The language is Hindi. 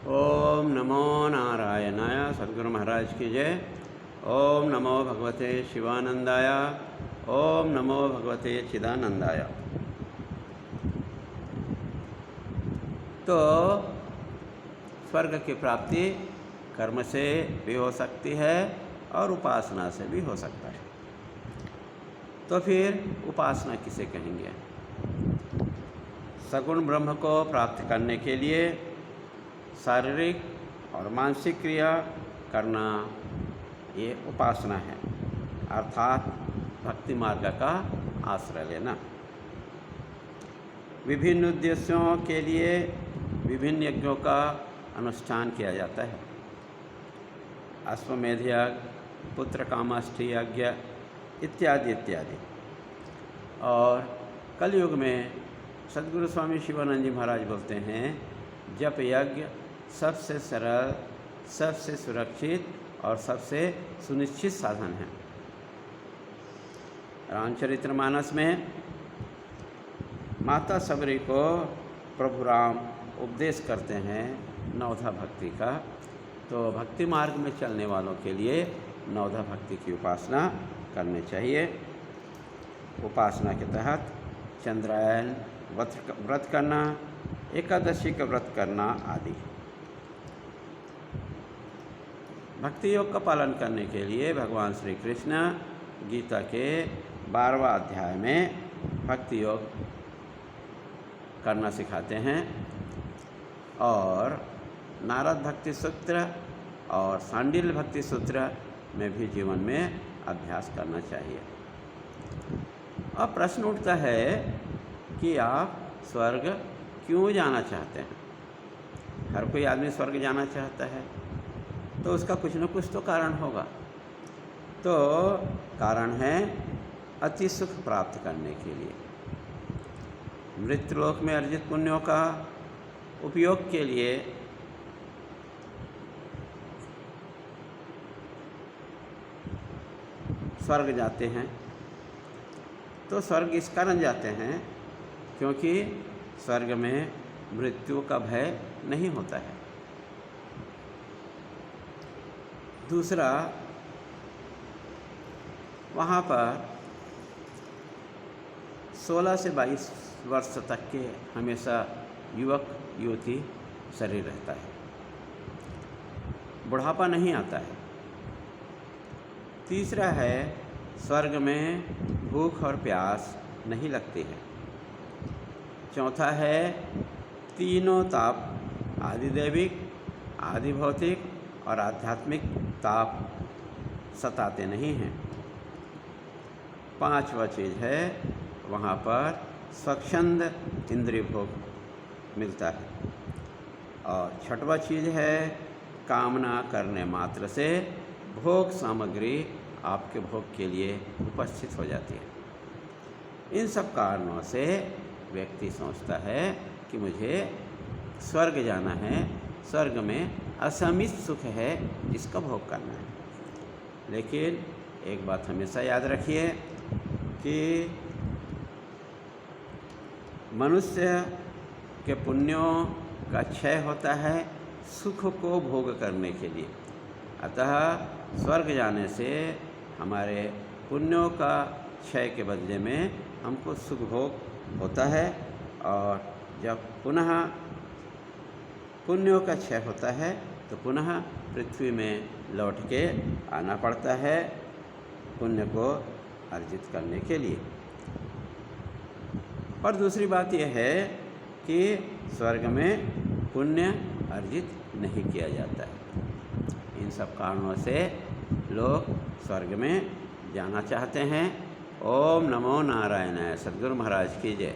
ओम नमो नारायणाय। सद्गुरु महाराज की जय। ओम नमो भगवते शिवानंदाय। ओम नमो भगवते चिदानंदाय। तो स्वर्ग की प्राप्ति कर्म से भी हो सकती है और उपासना से भी हो सकता है। तो फिर उपासना किसे कहेंगे? सगुण ब्रह्म को प्राप्त करने के लिए शारीरिक और मानसिक क्रिया करना ये उपासना है, अर्थात भक्ति मार्ग का आश्रय लेना। विभिन्न उद्देश्यों के लिए विभिन्न यज्ञों का अनुष्ठान किया जाता है। अश्वमेध यज्ञ, पुत्र कामाष्ठी यज्ञ इत्यादि इत्यादि। और कलयुग में सद्गुरु स्वामी शिवानंद जी महाराज बोलते हैं, जप यज्ञ सबसे सरल, सबसे सुरक्षित और सबसे सुनिश्चित साधन है। रामचरितमानस में माता सबरी को प्रभु राम उपदेश करते हैं नवधा भक्ति का। तो भक्ति मार्ग में चलने वालों के लिए नवधा भक्ति की उपासना करनी चाहिए। उपासना के तहत चंद्रायन व्रत करना, एकादशी का व्रत करना आदि। भक्ति योग का पालन करने के लिए भगवान श्री कृष्ण गीता के 12वां अध्याय में भक्ति योग करना सिखाते हैं। और नारद भक्ति सूत्र और सांडिल्य भक्ति सूत्र में भी जीवन में अभ्यास करना चाहिए। अब प्रश्न उठता है कि आप स्वर्ग क्यों जाना चाहते हैं? हर कोई आदमी स्वर्ग जाना चाहता है, तो उसका कुछ न कुछ तो कारण होगा। तो कारण है अति सुख प्राप्त करने के लिए, मृत्युलोक में अर्जित पुण्यों का उपयोग के लिए स्वर्ग जाते हैं। तो स्वर्ग इस कारण जाते हैं क्योंकि स्वर्ग में मृत्यु का भय नहीं होता है। दूसरा, वहाँ पर 16 से 22 वर्ष तक के हमेशा युवक युवती शरीर रहता है, बुढ़ापा नहीं आता है। तीसरा है, स्वर्ग में भूख और प्यास नहीं लगती है। चौथा है, तीनों ताप आदिदैविक, आदि भौतिक और आध्यात्मिक ताप सताते नहीं हैं। पांचवा चीज़ है, वहाँ पर स्वच्छंद इंद्रिय भोग मिलता है। और छठवा चीज़ है, कामना करने मात्र से भोग सामग्री आपके भोग के लिए उपस्थित हो जाती है। इन सब कारणों से व्यक्ति सोचता है कि मुझे स्वर्ग जाना है, स्वर्ग में असीमित सुख है, इसका भोग करना है। लेकिन एक बात हमेशा याद रखिए कि मनुष्य के पुण्यों का क्षय होता है सुख को भोग करने के लिए। अतः स्वर्ग जाने से हमारे पुण्यों का क्षय के बदले में हमको सुख भोग होता है। और जब पुनः पुण्यों का क्षय होता है तो पुनः पृथ्वी में लौट के आना पड़ता है पुण्य को अर्जित करने के लिए। और दूसरी बात यह है कि स्वर्ग में पुण्य अर्जित नहीं किया जाता है। इन सब कारणों से लोग स्वर्ग में जाना चाहते हैं। ओम नमो नारायणाय। सद्गुरु महाराज की जय।